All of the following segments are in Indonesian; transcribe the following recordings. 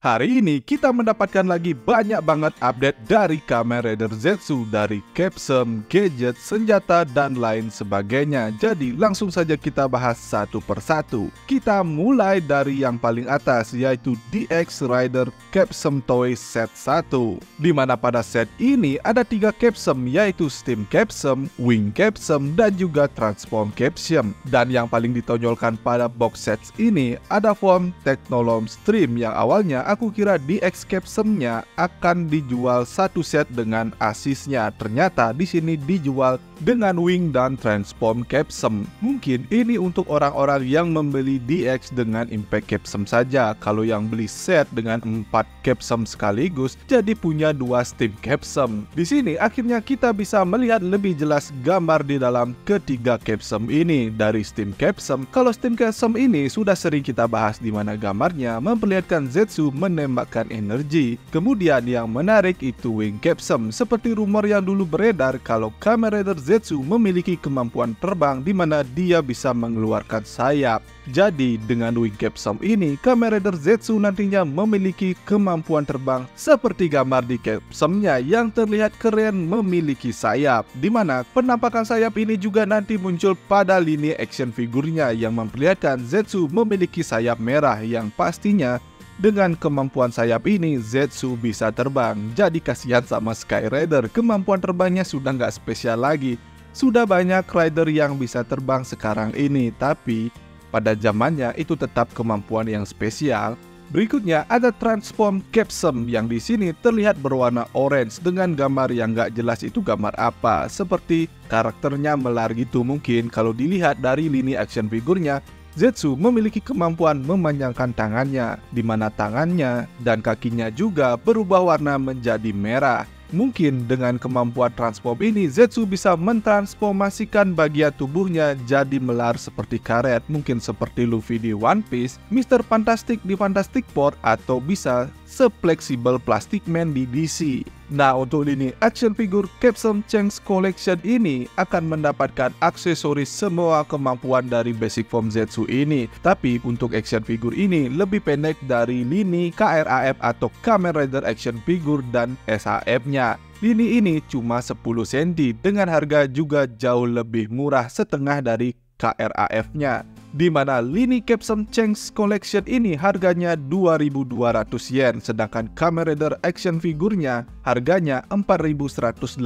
Hari ini kita mendapatkan lagi banyak banget update dari Kamen Rider Zetsu, dari capsule, gadget, senjata, dan lain sebagainya. Jadi langsung saja kita bahas satu persatu. Kita mulai dari yang paling atas, yaitu DX Rider Capsule Toy Set 1. Dimana pada set ini ada 3 capsule, yaitu Steam Capsule, Wing Capsule, dan juga Transform Capsule. Dan yang paling ditonjolkan pada box sets ini ada form Technolom Stream yang awalnya aku kira DX capsule-nya akan dijual satu set dengan asisnya. Ternyata di sini dijual dengan Wing dan Transform capsule. Mungkin ini untuk orang-orang yang membeli DX dengan Impact capsule saja. Kalau yang beli set dengan 4 capsule sekaligus, jadi punya 2 Steam capsule. Di sini akhirnya kita bisa melihat lebih jelas gambar di dalam ketiga capsule ini. Dari Steam capsule, kalau Steam capsule ini sudah sering kita bahas, di mana gambarnya memperlihatkan Zetsu menembakkan energi. Kemudian yang menarik itu Wing capsule, seperti rumor yang dulu beredar kalau Kamen Rider Zetsu memiliki kemampuan terbang di mana dia bisa mengeluarkan sayap. Jadi dengan Wing capsule ini, Kamen Rider Zetsu nantinya memiliki kemampuan terbang seperti gambar di capsule-nya yang terlihat keren memiliki sayap. Dimana penampakan sayap ini juga nanti muncul pada lini action figurnya yang memperlihatkan Zetsu memiliki sayap merah, yang pastinya dengan kemampuan sayap ini Zetsu bisa terbang. Jadi kasihan sama Sky Rider, kemampuan terbangnya sudah nggak spesial lagi. Sudah banyak rider yang bisa terbang sekarang ini, tapi pada zamannya itu tetap kemampuan yang spesial. Berikutnya ada Transform Capsule yang di sini terlihat berwarna orange dengan gambar yang nggak jelas itu gambar apa, seperti karakternya melar gitu. Mungkin kalau dilihat dari lini action figurnya, Zetsu memiliki kemampuan memanjangkan tangannya, di mana tangannya dan kakinya juga berubah warna menjadi merah. Mungkin dengan kemampuan transform ini, Zetsu bisa mentransformasikan bagian tubuhnya jadi melar seperti karet, mungkin seperti Luffy di One Piece, Mr. Fantastic di Fantastic Four, atau bisa se-fleksibel Plastic Man di DC. Nah, untuk lini action figure Capsule Change Collection ini akan mendapatkan aksesoris semua kemampuan dari basic form Zetsu ini. Tapi untuk action figure ini lebih pendek dari lini KRAF atau Kamen Rider Action Figure dan SHF-nya. Lini ini cuma 10 cm dengan harga juga jauh lebih murah, setengah dari KRAF-nya. Di mana lini Capsule Change Collection ini harganya 2.200 yen, sedangkan Kamen Rider action figurnya harganya 4.180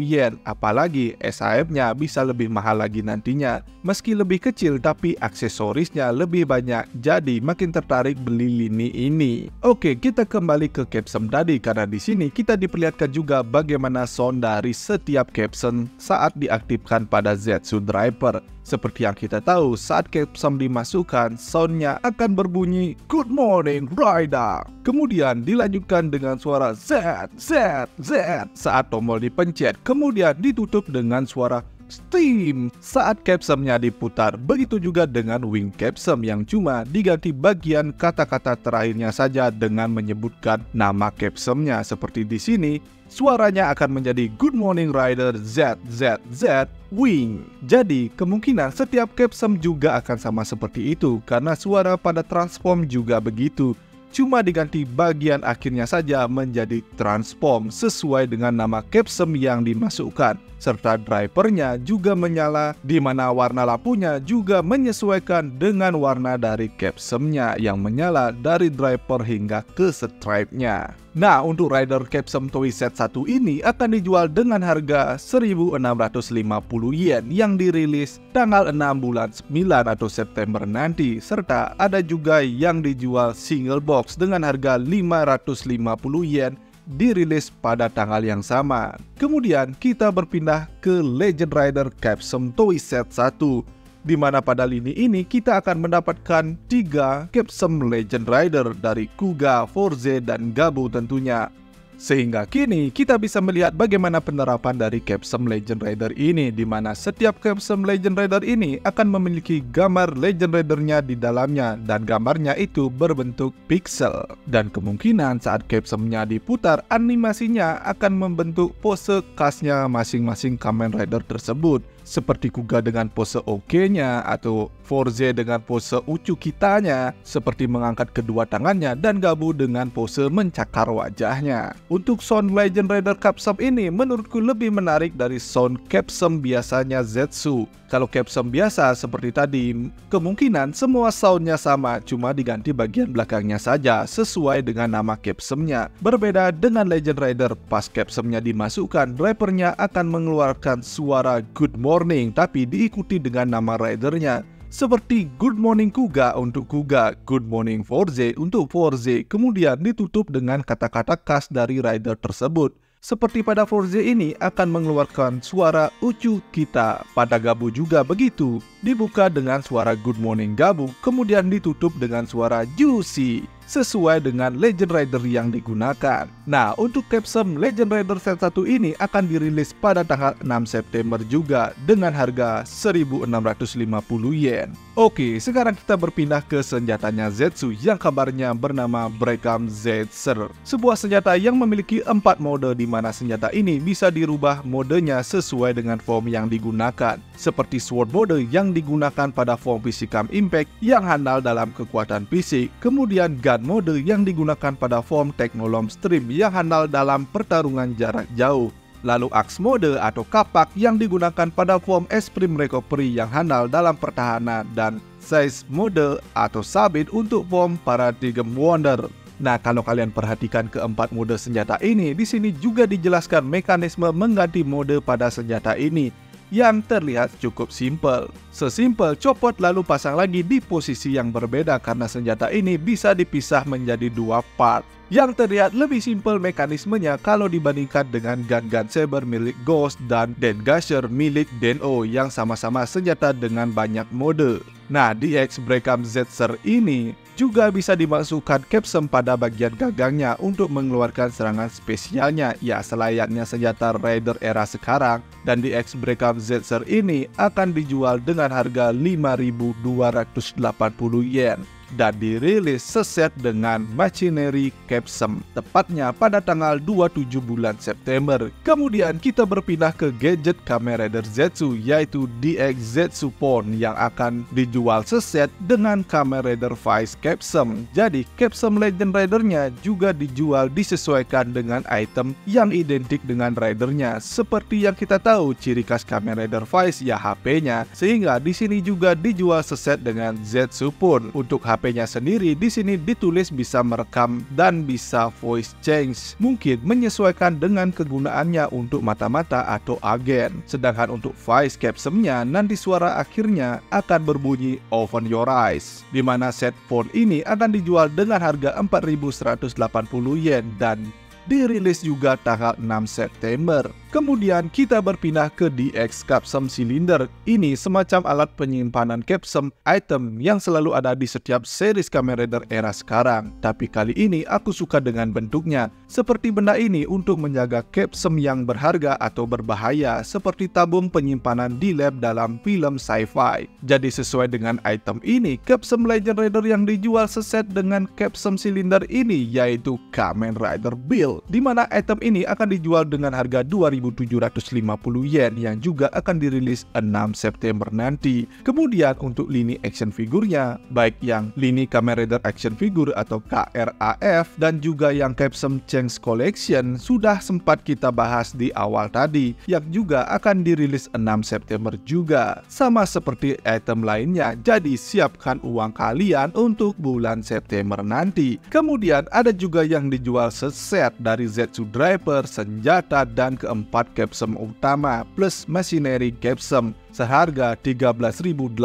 yen. Apalagi SHF-nya bisa lebih mahal lagi nantinya. Meski lebih kecil tapi aksesorisnya lebih banyak, jadi makin tertarik beli lini ini. Oke, kita kembali ke capsule tadi, karena di sini kita diperlihatkan juga bagaimana sound dari setiap capsule saat diaktifkan pada Zetsu Driver. Seperti yang kita tahu, saat capsule dimasukkan, soundnya akan berbunyi Good Morning Rider. Kemudian dilanjutkan dengan suara Z, Z, Z saat tombol dipencet. Kemudian ditutup dengan suara Steam saat capsule-nya diputar. Begitu juga dengan Wing capsule yang cuma diganti bagian kata-kata terakhirnya saja dengan menyebutkan nama capsule-nya. Seperti di sini, suaranya akan menjadi Good Morning Rider Z, Z, Z, Wing. Jadi kemungkinan setiap capsule juga akan sama seperti itu, karena suara pada transform juga begitu. Cuma diganti bagian akhirnya saja menjadi transform sesuai dengan nama capsule yang dimasukkan. Serta drivernya juga menyala, di mana warna lampunya juga menyesuaikan dengan warna dari capsule-nya yang menyala dari driver hingga ke stripe-nya. Nah, untuk Rider Capsule Toy Set 1 ini akan dijual dengan harga 1.650 yen yang dirilis tanggal 6 bulan 9 atau September nanti. Serta ada juga yang dijual single box dengan harga 550 yen dirilis pada tanggal yang sama. Kemudian kita berpindah ke Legend Rider Capsule Toy Set 1, di mana pada lini ini kita akan mendapatkan 3 capsule Legend Rider dari Kuga, Forze, dan Gabu tentunya. Sehingga kini kita bisa melihat bagaimana penerapan dari capsule Legend Rider ini, di mana setiap capsule Legend Rider ini akan memiliki gambar Legend Rider-nya di dalamnya, dan gambarnya itu berbentuk pixel. Dan kemungkinan saat capsule-nya diputar, animasinya akan membentuk pose khasnya masing-masing Kamen Rider tersebut. seperti Kuga dengan pose oke-nya atau Forze dengan pose ucu kitanya, seperti mengangkat kedua tangannya dan Gabu dengan pose mencakar wajahnya. Untuk sound Legend Rider Capsum ini menurutku lebih menarik dari sound Capsum biasanya Zetsu. Kalau Capsum biasa seperti tadi, kemungkinan semua soundnya sama, cuma diganti bagian belakangnya saja sesuai dengan nama Capsumnya. Berbeda dengan Legend Rider, pas Capsumnya dimasukkan, rappernya akan mengeluarkan suara Good Morning tapi diikuti dengan nama ridernya. Seperti Good Morning Kuga untuk Kuga, Good Morning Forze untuk Forze, kemudian ditutup dengan kata-kata khas dari rider tersebut. Seperti pada Forze ini akan mengeluarkan suara ucu kita. Pada Gabu juga begitu, dibuka dengan suara Good Morning Gabu, kemudian ditutup dengan suara Juicy, sesuai dengan Legend Rider yang digunakan. Nah, untuk Capsum Legend Rider Set 1 ini akan dirilis pada tanggal 6 September juga dengan harga 1.650 yen. Oke, sekarang kita berpindah ke senjatanya Zetsu yang kabarnya bernama Breakam Zetser. Sebuah senjata yang memiliki 4 mode di mana senjata ini bisa dirubah modenya sesuai dengan form yang digunakan. Seperti Sword mode yang digunakan pada form Physicam Impact yang handal dalam kekuatan fisik, kemudian Gun mode yang digunakan pada form Technolom Stream yang handal dalam pertarungan jarak jauh. Lalu Axe mode atau kapak yang digunakan pada form Extreme Recovery yang handal dalam pertahanan, dan Size mode atau sabit untuk form Paradigm Wonder. Nah, kalau kalian perhatikan keempat mode senjata ini, di sini juga dijelaskan mekanisme mengganti mode pada senjata ini yang terlihat cukup simpel. Sesimpel copot lalu pasang lagi di posisi yang berbeda karena senjata ini bisa dipisah menjadi 2 part. Yang terlihat lebih simpel mekanismenya kalau dibandingkan dengan Gun Saber milik Ghost dan Dengasher milik Den-O yang sama-sama senjata dengan banyak mode. Nah, DX Breakam Zetser ini juga bisa dimasukkan Capsum pada bagian gagangnya untuk mengeluarkan serangan spesialnya, ya selayaknya senjata Rider era sekarang. Dan DX Breakam Zetser ini akan dijual dengan harga 5.280 yen dan dirilis seset dengan Machinery Capsum tepatnya pada tanggal 27 bulan September. Kemudian kita berpindah ke gadget Kamen Rider Zetsu yaitu DX Zetsu Pon yang akan dijual seset dengan Kamen Rider Vice Capsum. Jadi Capsum Legend Ridernya juga dijual disesuaikan dengan item yang identik dengan ridernya. Seperti yang kita tahu ciri khas Kamen Rider Vice ya HP-nya, sehingga di sini juga dijual seset dengan Zetsu Pon. Untuk HP-nya sendiri di sini ditulis bisa merekam dan bisa voice change, mungkin menyesuaikan dengan kegunaannya untuk mata-mata atau agen. Sedangkan untuk Vice Capsum-nya nanti suara akhirnya akan berbunyi Open Your Eyes, di mana set phone ini akan dijual dengan harga 4.180 yen dan dirilis juga tanggal 6 September. Kemudian kita berpindah ke DX Capsum Cylinder. Ini semacam alat penyimpanan Capsum item yang selalu ada di setiap series Kamen Rider era sekarang. Tapi kali ini aku suka dengan bentuknya. Seperti benda ini untuk menjaga Capsum yang berharga atau berbahaya seperti tabung penyimpanan di lab dalam film sci-fi. Jadi sesuai dengan item ini, Capsum Legend Rider yang dijual seset dengan Capsum Cylinder ini yaitu Kamen Rider Build, di mana item ini akan dijual dengan harga 2.750 yen yang juga akan dirilis 6 September nanti. Kemudian untuk lini action figurnya, baik yang lini Kamen Rider Action Figure atau KRAF dan juga yang Capsum Change Collection sudah sempat kita bahas di awal tadi, yang juga akan dirilis 6 September juga. Sama seperti item lainnya, jadi siapkan uang kalian untuk bulan September nanti. Kemudian ada juga yang dijual seset dari Zetsu Driver, senjata, dan keempat Capsum utama plus Machinery Capsum seharga 13.860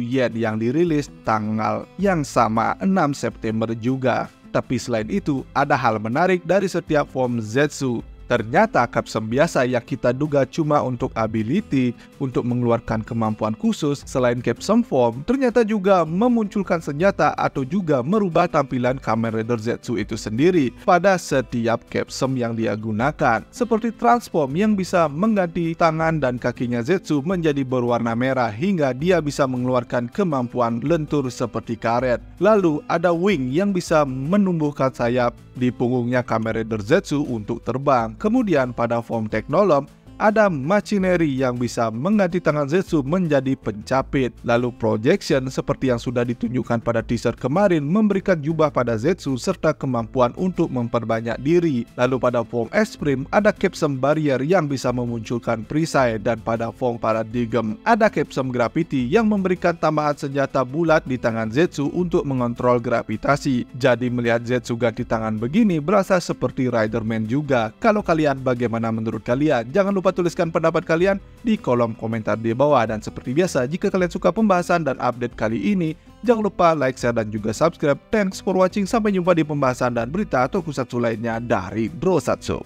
yen yang dirilis tanggal yang sama 6 September juga. Tapi selain itu ada hal menarik dari setiap form Zetsu. Ternyata Capsum biasa yang kita duga cuma untuk ability, untuk mengeluarkan kemampuan khusus, selain Capsum form, ternyata juga memunculkan senjata atau juga merubah tampilan Kamen Rider Zetsu itu sendiri pada setiap Capsum yang dia gunakan. Seperti Transform yang bisa mengganti tangan dan kakinya Zetsu menjadi berwarna merah hingga dia bisa mengeluarkan kemampuan lentur seperti karet. Lalu ada Wing yang bisa menumbuhkan sayap di punggungnya Kamen Rider Zetsu untuk terbang. Kemudian pada form Technolom ada machinery yang bisa mengganti tangan Zetsu menjadi pencapit. Lalu projection seperti yang sudah ditunjukkan pada teaser kemarin memberikan jubah pada Zetsu serta kemampuan untuk memperbanyak diri. Lalu pada form Extreme ada Capsum Barrier yang bisa memunculkan perisai, dan pada form Paradigm ada Capsum Gravity yang memberikan tambahan senjata bulat di tangan Zetsu untuk mengontrol gravitasi. Jadi melihat Zetsu ganti tangan begini berasa seperti Riderman juga. Kalau kalian bagaimana menurut kalian? Jangan lupa tuliskan pendapat kalian di kolom komentar di bawah. Dan seperti biasa, jika kalian suka pembahasan dan update kali ini, jangan lupa like, share, dan juga subscribe. Thanks for watching. Sampai jumpa di pembahasan dan berita tokusatsu lainnya dari Brosatsu.